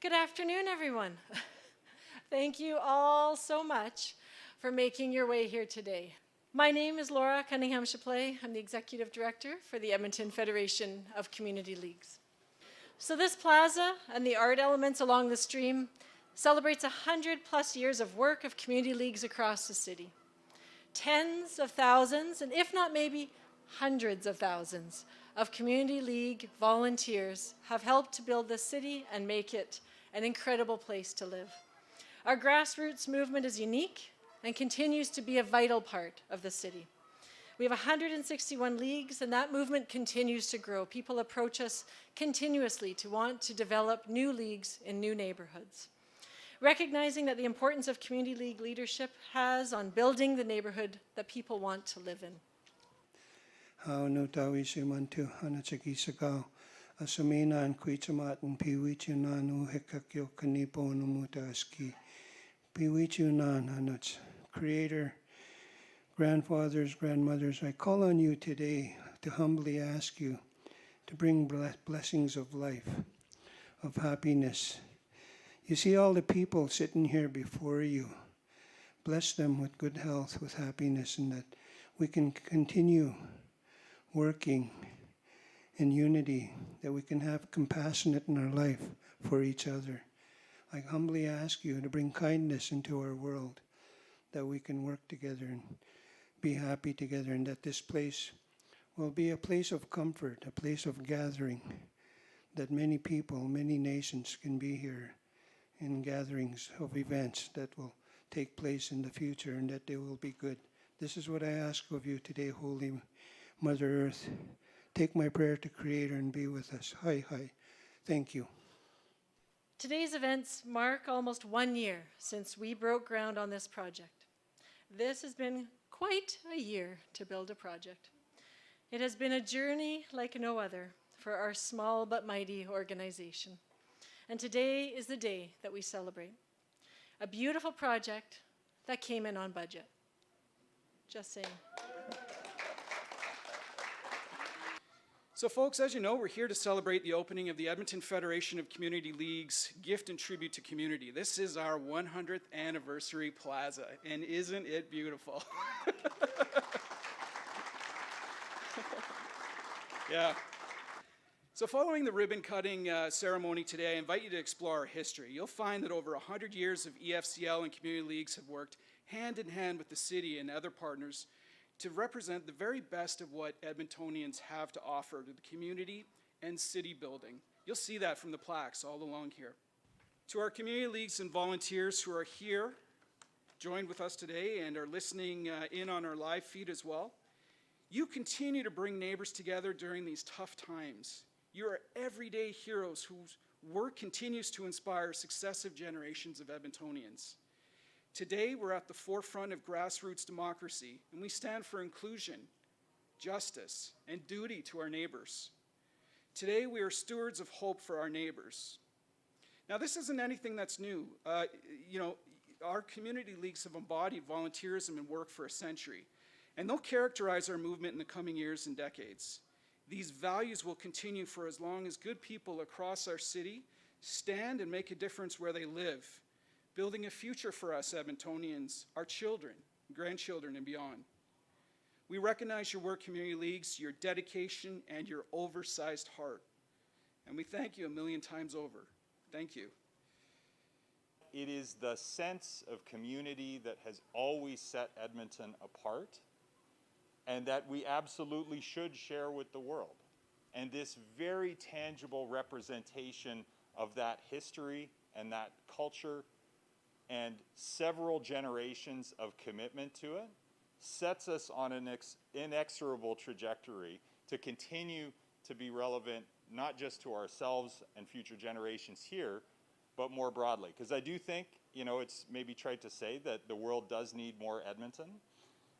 Good afternoon, everyone. Thank you all so much for making your way here today. My name is Laara Cunningham-Shpeley. I'm the Executive Director for the Edmonton Federation of Community Leagues. So this plaza and the art elements along the stream celebrates 100+ years of work of community leagues across the city. Tens of thousands, and if not maybe hundreds of thousands, of community league volunteers have helped to build this city and make it an incredible place to live. Our grassroots movement is unique and continues to be a vital part of the city. We have 161 leagues, and that movement continues to grow. People approach us continuously to want to develop new leagues in new neighborhoods. Recognizing that the importance of community league leadership has on building the neighborhood that people want to live in. Asaminan kuitamatan piwichunan uhekakyo kanipo numutaski. Piwichunan hanats. Creator, grandfathers, grandmothers, I call on you today to humbly ask you to bring blessings of life, of happiness. You see all the people sitting here before you. Bless them with good health, with happiness, and that we can continue working in unity, that we can have compassionate in our life for each other. I humbly ask you to bring kindness into our world, that we can work together and be happy together, and that this place will be a place of comfort, a place of gathering, that many people, many nations can be here in gatherings of events that will take place in the future, and that they will be good. This is what I ask of you today, Holy Mother Earth. Take my prayer to Creator and be with us. Hi. Thank you. Today's events mark almost 1 year since we broke ground on this project. This has been quite a year to build a project. It has been a journey like no other for our small but mighty organization. And today is the day that we celebrate. A beautiful project that came in on budget. Just saying. So folks, as you know, we're here to celebrate the opening of the Edmonton Federation of Community Leagues Gift and Tribute to Community. This is our 100th anniversary plaza, and isn't it beautiful? Yeah. So following the ribbon cutting ceremony today, I invite you to explore our history. You'll find that over 100 years of EFCL and community leagues have worked hand in hand with the city and other partners to represent the very best of what Edmontonians have to offer to the community and city building. You'll see that from the plaques all along here. To our community leagues and volunteers who are here, joined with us today and are listening in on our live feed as well, you continue to bring neighbors together during these tough times. You are everyday heroes whose work continues to inspire successive generations of Edmontonians. Today, we're at the forefront of grassroots democracy, and we stand for inclusion, justice, and duty to our neighbors. Today, we are stewards of hope for our neighbors. Now, this isn't anything that's new. Our community leagues have embodied volunteerism and work for a century, and they'll characterize our movement in the coming years and decades. These values will continue for as long as good people across our city stand and make a difference where they live, building a future for us Edmontonians, our children, grandchildren, and beyond. We recognize your work, community leagues, your dedication, and your oversized heart. And we thank you a million times over. Thank you. It is the sense of community that has always set Edmonton apart, and that we absolutely should share with the world. And this very tangible representation of that history and that culture and several generations of commitment to it sets us on an inexorable trajectory to continue to be relevant, not just to ourselves and future generations here, but more broadly. Because I do think, it's maybe trite to say that the world does need more Edmonton,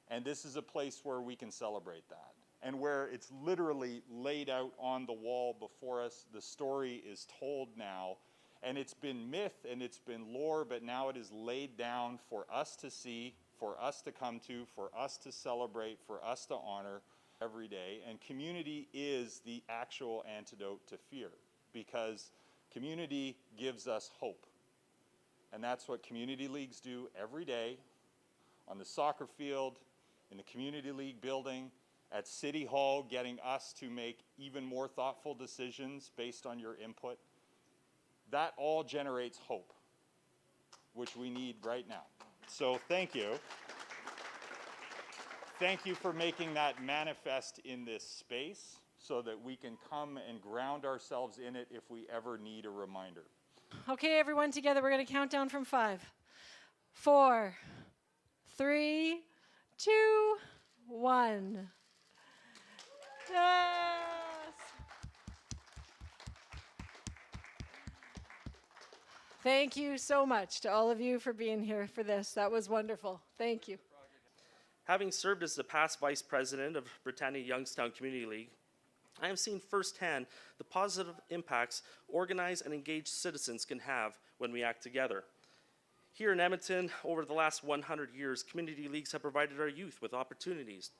and this is a place where we can celebrate that, and where it's literally laid out on the wall before us. The story is told now, and it's been myth and it's been lore, but now it is laid down for us to see, for us to come to, for us to celebrate, for us to honor every day. And community is the actual antidote to fear, because Community gives us hope. And that's what community leagues do every day on the soccer field, in the community league building, at City Hall, getting us to make even more thoughtful decisions based on your input. That all generates hope, which we need right now. So thank you. Thank you for making that manifest in this space so that we can come and ground ourselves in it if we ever need a reminder. Okay, everyone together, we're going to count down from 5, 4, 3, 2, 1. Yes! Thank you so much to all of you for being here for this. That was wonderful. Thank you. Having served as the past vice president of Britannia Youngstown Community League, I have seen firsthand the positive impacts organized and engaged citizens can have when we act together. Here in Edmonton, over the last 100 years, community leagues have provided our youth with opportunities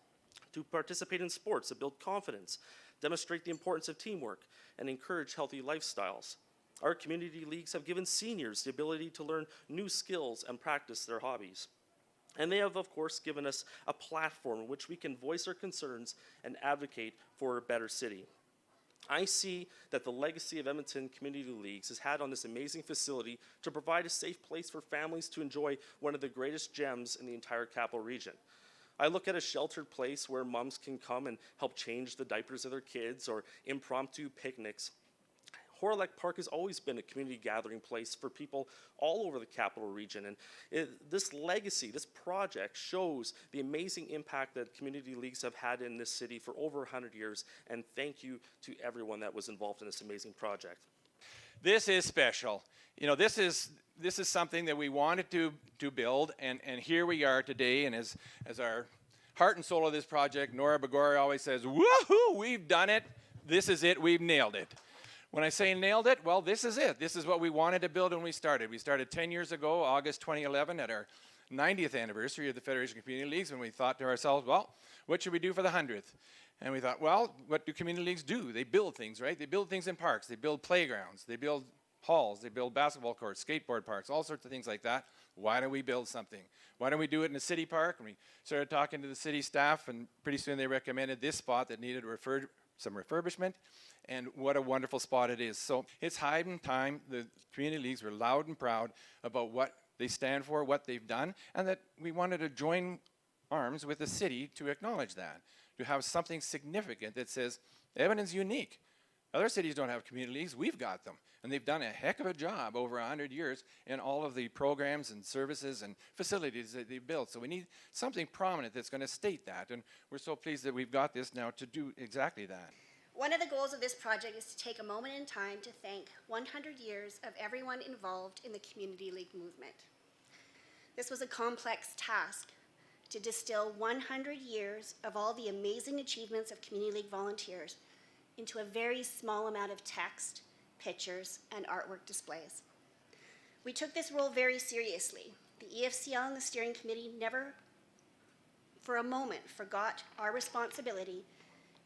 to participate in sports that build confidence, demonstrate the importance of teamwork, and encourage healthy lifestyles. Our community leagues have given seniors the ability to learn new skills and practice their hobbies. And they have, of course, given us a platform in which we can voice our concerns and advocate for a better city. I see that the legacy of Edmonton Community Leagues has had on this amazing facility to provide a safe place for families to enjoy one of the greatest gems in the entire capital region. I look at a sheltered place where moms can come and help change the diapers of their kids, or impromptu picnics. Hawrelak Park has always been a community gathering place for people all over the capital region. And this legacy, this project, shows the amazing impact that community leagues have had in this city for over 100 years. And thank you to everyone that was involved in this amazing project. This is special. You know, this is something that we wanted to build, and here we are today. And as our heart and soul of this project, Nora Begoray always says, "Woohoo, we've done it. This is it. We've nailed it." When I say nailed it, well, this is it. This is what we wanted to build when we started. We started 10 years ago, August 2011, at our 90th anniversary of the Federation of Community Leagues, when we thought to ourselves, well, what should we do for the 100th? And we thought, well, what do community leagues do? They build things, right? They build things in parks. They build playgrounds. They build halls. They build basketball courts, skateboard parks, all sorts of things like that. Why don't we build something? Why don't we do it in a city park? And we started talking to the city staff, and pretty soon they recommended this spot that needed some refurbishment. And what a wonderful spot it is. So it's high time the community leagues were loud and proud about what they stand for, what they've done, and that we wanted to join arms with the city to acknowledge that, to have something significant that says, Edmonton's unique. Other cities don't have community leagues, we've got them. And they've done a heck of a job over 100 years in all of the programs and services and facilities that they've built. So we need something prominent that's going to state that. And we're so pleased that we've got this now to do exactly that. One of the goals of this project is to take a moment in time to thank 100 years of everyone involved in the Community League movement. This was a complex task to distill 100 years of all the amazing achievements of Community League volunteers into a very small amount of text, pictures, and artwork displays. We took this role very seriously. The EFCL and the steering committee never for a moment forgot our responsibility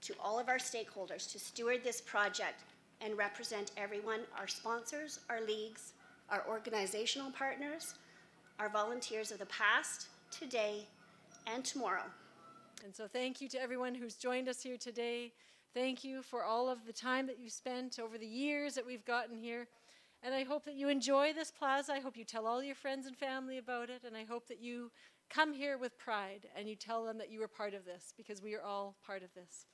to all of our stakeholders to steward this project and represent everyone, our sponsors, our leagues, our organizational partners, our volunteers of the past, today, and tomorrow. And so thank you to everyone who's joined us here today. Thank you for all of the time that you spent over the years that we've gotten here. And I hope that you enjoy this plaza. I hope you tell all your friends and family about it. And I hope that you come here with pride and you tell them that you were part of this, because we are all part of this.